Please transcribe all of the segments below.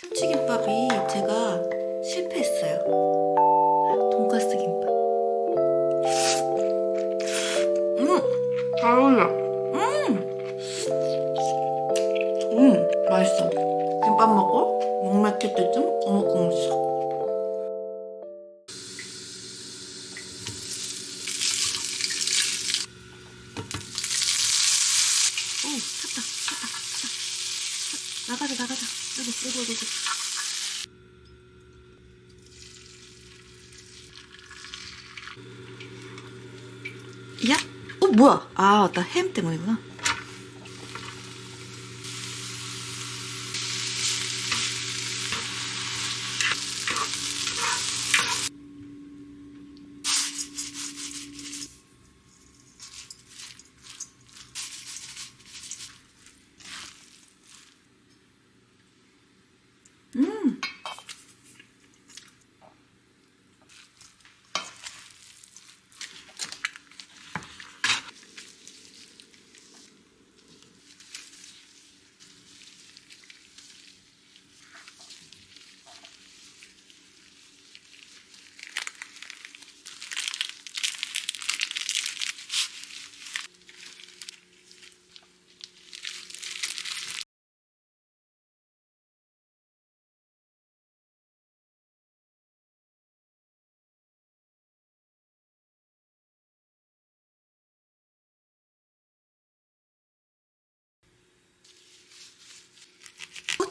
참치김밥이 제가 실패했어요. 돈가스 김밥. 잘 어울려. 맛있어. 김밥 먹고 목 막힐 때쯤 어묵국물 싹. 오, 탔다. 나가자. 여기. 야? 뭐야? 아, 맞다. 햄 때문이구나.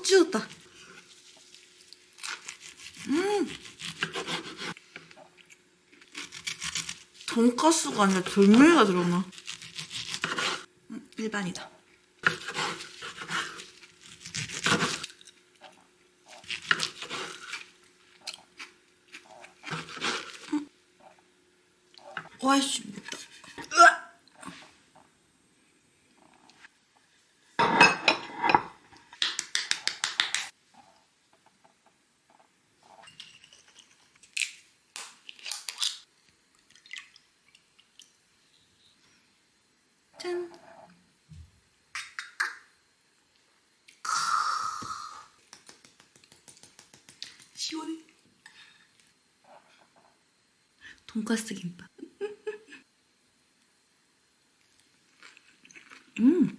찢었다. 돈가스가 아니라 돌멩이가 들어오나? 일반이다. 와이씨, 맵다. 으악! 짠. 시원해. 돈가스 김밥. 음.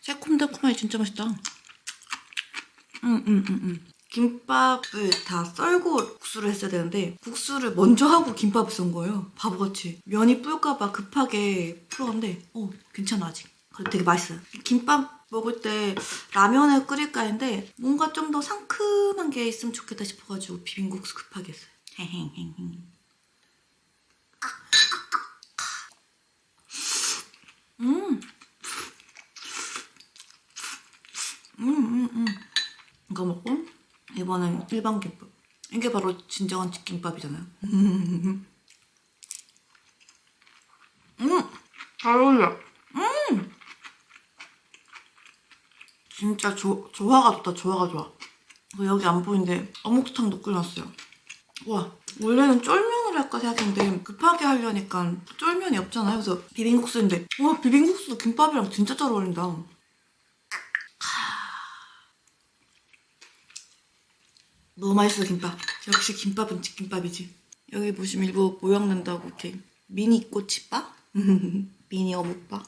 새콤달콤하니 진짜 맛있다. 김밥을 다 썰고 국수를 했어야 되는데 국수를 먼저 하고 김밥을 썬 거예요. 바보같이. 면이 불까봐 급하게 풀었는데 괜찮아 아직. 그래도 되게 맛있어요. 김밥 먹을 때 라면을 끓일까 했는데 뭔가 좀 더 상큼한 게 있으면 좋겠다 싶어가지고 비빔국수 급하게 했어요. 이거 먹고 이번엔 일반 김밥. 이게 바로 진정한 집김밥이잖아요. 잘 어울려. 진짜 조화가 좋다. 조화가 좋아. 여기 안 보이는데 어묵탕도 끓여놨어요. 와, 원래는 쫄면을 할까 생각했는데 급하게 하려니까 쫄면이 없잖아요. 그래서 비빔국수인데 와, 비빔국수도 김밥이랑 진짜 잘 어울린다. 너무 맛있어 김밥. 역시 김밥은 집김밥이지. 여기 보시면 일부 모양 낸다고 이렇게 미니 꼬치밥? 미니 어묵밥?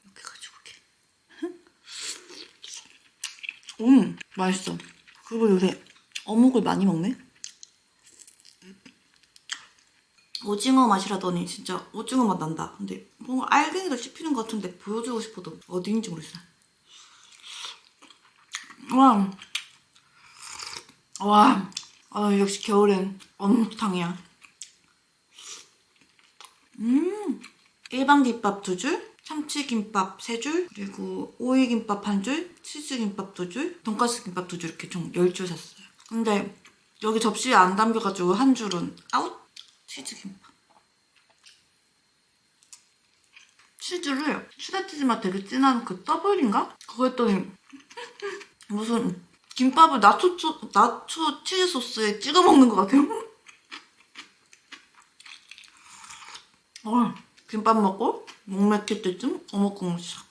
이렇게 가지고 이렇게. 맛있어. 그리고 요새 어묵을 많이 먹네? 오징어 맛이라더니 진짜 오징어 맛 난다. 근데 뭔가 알갱이도 씹히는 것 같은데 보여주고 싶어도 어디인지 모르겠어. 와, 역시 겨울엔 어묵탕이야. 일반 김밥 2줄, 참치김밥 3줄, 그리고 오이김밥 1줄, 치즈김밥 2줄, 돈가스 김밥 2줄 이렇게 총 10줄 샀어요. 근데 여기 접시에 안 담겨가지고 한 줄은 아웃! 치즈김밥. 치즈를 치즈 맛 되게 진한 그 더블인가? 그거 했더니 무슨 김밥을 나초 치즈 소스에 찍어 먹는 것 같아요. 김밥 먹고 목 맥힐 때쯤 어묵국물 샥.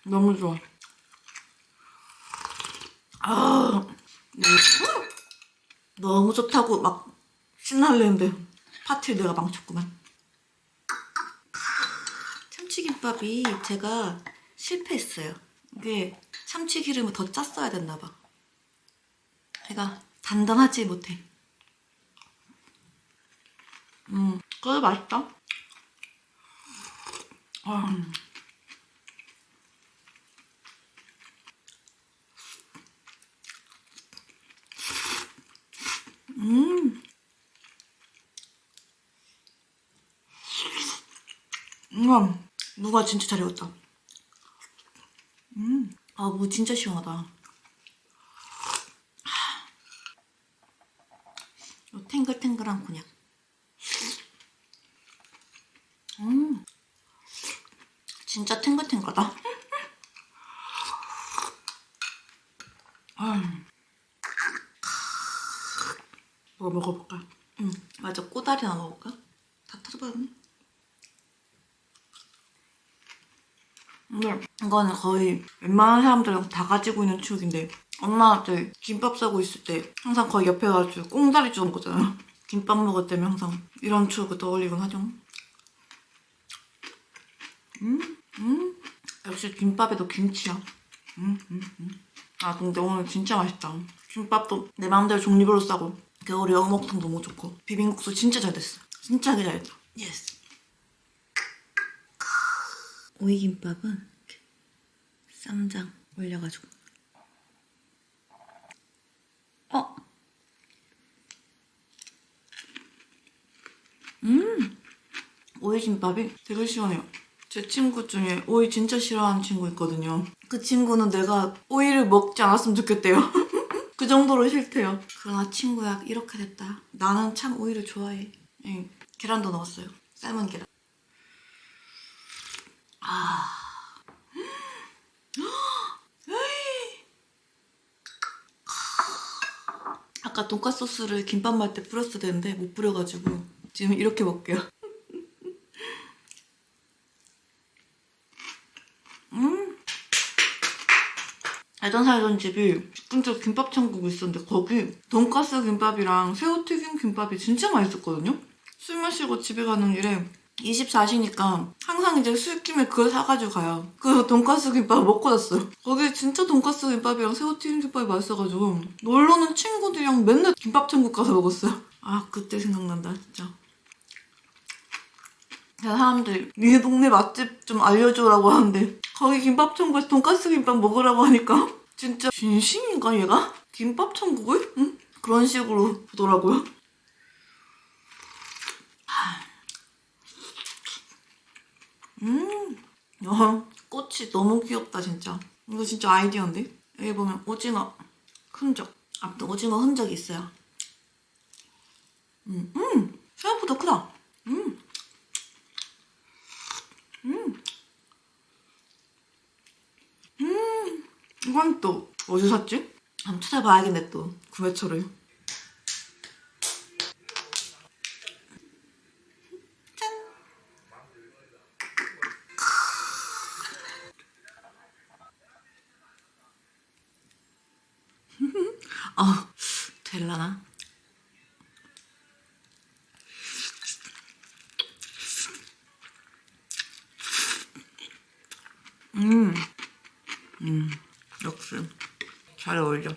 너무 좋아. 너무 좋다고 막 신나려는데 파티를 내가 망쳤구만. 참치김밥이 제가 실패했어요. 이게 참치기름을 더 짰어야 됐나봐. 얘가 단단하지 못해. 그래도 맛있다. 무가 진짜 잘 익었다. 무 진짜 시원하다. 요 탱글탱글한 곤약. 진짜 탱글탱글하다. 뭐 먹어볼까? 맞아, 꼬다리 하나 먹을까? 다 터져버렸네. 근데 이거는 거의 웬만한 사람들이랑 다 가지고 있는 추억인데 엄마한테 김밥 싸고 있을 때 항상 거의 옆에 가지고 꽁다리 주워 먹었잖아요. 김밥 먹을 때면 항상 이런 추억을 떠올리곤 하죠. 역시 김밥에도 김치야. 근데 오늘 진짜 맛있다. 김밥도 내 마음대로 종류별로 싸고 겨울에 어묵탕 너무 좋고 비빔국수 진짜 잘 됐어. 진짜 하게 잘했다. 예스. 오이김밥은 이렇게 쌈장 올려가지고 오이김밥이 되게 시원해요. 제 친구 중에 오이 진짜 싫어하는 친구 있거든요. 그 친구는 내가 오이를 먹지 않았으면 좋겠대요. 그 정도로 싫대요. 그러나 친구야, 이렇게 됐다. 나는 참 오이를 좋아해. 계란도 넣었어요. 삶은 계란. 아까 돈까스 소스를 김밥 말 때 뿌렸어야 되는데 못 뿌려가지고 지금 이렇게 먹게요. 알던 살던 집이 근처 김밥 천국이 있었는데 거기 돈까스 김밥이랑 새우튀김 김밥이 진짜 맛있었거든요? 술 마시고 집에 가는 길에 24시니까 항상 이제 술김에 그걸 사가지고 가요. 그 돈까스 김밥 먹고 났어요. 거기 진짜 돈까스 김밥이랑 새우튀김 김밥이 맛있어가지고 놀러는 친구들이랑 맨날 김밥 천국 가서 먹었어요. 그때 생각난다 진짜. 사람들이 니네 동네 맛집 좀 알려줘라고 하는데 거기 김밥 천국에서 돈까스 김밥 먹으라고 하니까 진짜 진심인가 얘가? 김밥 천국을? 응? 그런 식으로 보더라고요. 꽃이 너무 귀엽다 진짜. 이거 진짜 아이디어인데? 여기 보면 오징어 흔적. 아무튼 오징어 흔적이 있어요. 생각보다 크다. 이건 또 어디서 샀지? 한번 찾아봐야겠네 또 구매처를. 짠! 될라나? 역시 잘 어울려.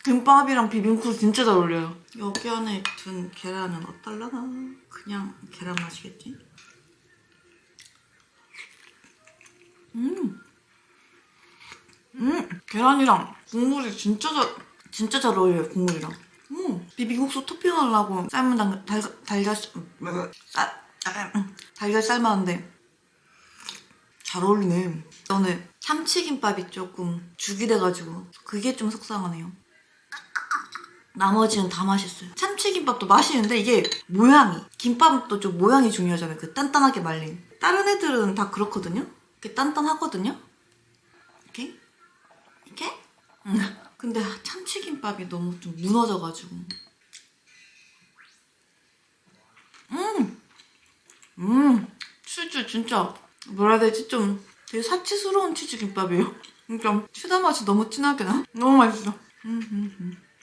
김밥이랑 비빔국수 진짜 잘 어울려요. 여기 안에 둔 계란은 어떨라나? 그냥 계란 맛이겠지? 계란이랑 국물이 진짜 잘 어울려요, 국물이랑. 비빔국수 토핑하려고 삶은 달걀 삶았는데 잘 어울리네. 저는 참치김밥이 조금 죽이 돼가지고 그게 좀 속상하네요. 나머지는 다 맛있어요. 참치김밥도 맛있는데 이게 모양이, 김밥도 좀 모양이 중요하잖아요. 그 단단하게 말린. 다른 애들은 다 그렇거든요. 이렇게 단단하거든요. 이렇게 이렇게. 근데 참치김밥이 너무 좀 무너져가지고. 치즈 진짜 뭐라 해야 되지? 좀 되게 사치스러운 치즈김밥이에요. 그러니까 치즈 맛이 너무 진하게 나. 너무 맛있어.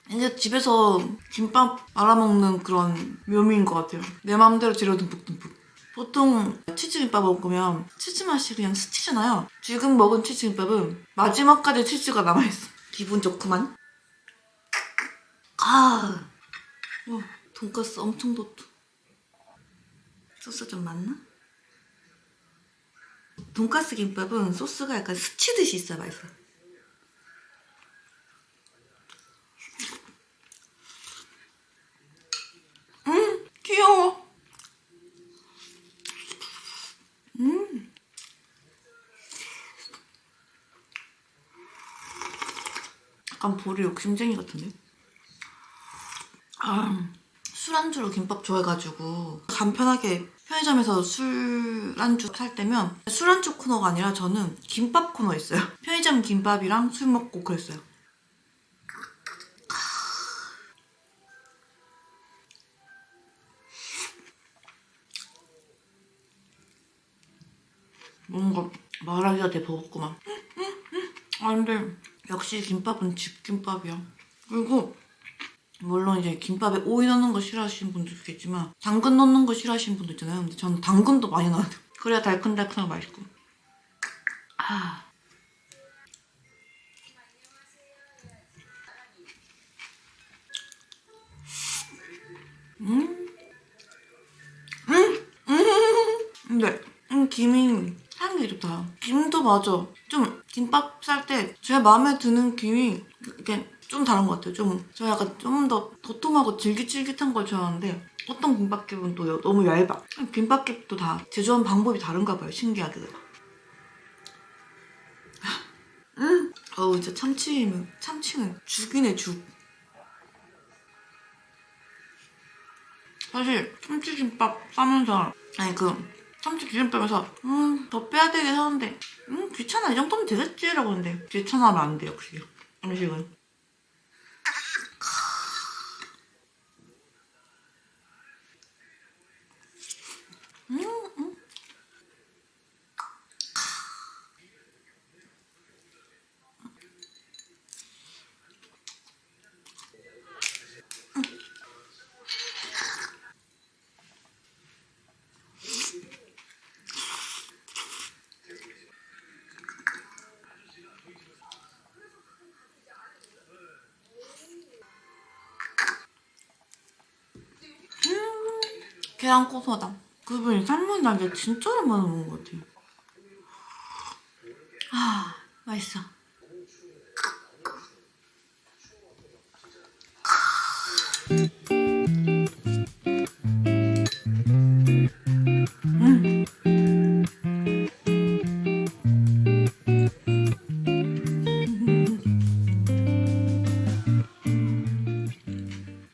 이제 집에서 김밥 말아먹는 그런 묘미인 것 같아요. 내 마음대로 재료 듬뿍듬뿍. 보통 치즈김밥 먹으면 치즈 맛이 그냥 스치잖아요. 지금 먹은 치즈김밥은 마지막까지 치즈가 남아있어. 기분 좋구만. 와, 돈가스 엄청 돋도. 소스 좀 많나? 돈가스 김밥은 소스가 약간 스치듯이 있어야 맛있어. 귀여워. 약간 볼이 욕심쟁이 같은데? 술안주로 김밥 좋아해가지고 간편하게 편의점에서 술안주 살 때면 술안주 코너가 아니라 저는 김밥 코너 있어요. 편의점 김밥이랑 술 먹고 그랬어요. 뭔가 말하기가 되게 버겁구만. 근데 역시 김밥은 집김밥이야. 그리고 물론 이제 김밥에 오이 넣는 거 싫어하시는 분도 있겠지만 당근 넣는 거 싫어하시는 분도 있잖아요. 근데 저는 당근도 많이 넣어야 돼. 그래야 달큰달큰하고 맛있고. 근데 김이 향이 좋다. 김도 맞아. 좀 김밥 쌀 때 제 마음에 드는 김이 이렇게 좀 다른 것 같아요. 저 약간 좀 더 도톰하고 질깃질깃한 걸 좋아하는데 어떤 김밥집은 또 너무 얇아. 김밥집도 다 제조하는 방법이 다른가 봐요. 신기하게. 진짜 참치는 죽이네, 죽. 사실 참치김밥 싸면서 참치기름밥에서 더 빼야 되긴 하는데 귀찮아, 이 정도면 되겠지 라고 하는데 귀찮아하면 안 돼. 역시 음식은. 계란 고소하다. 그분이 삶은 날개 진짜 오랜만에 먹은 것 같아요. 맛있어.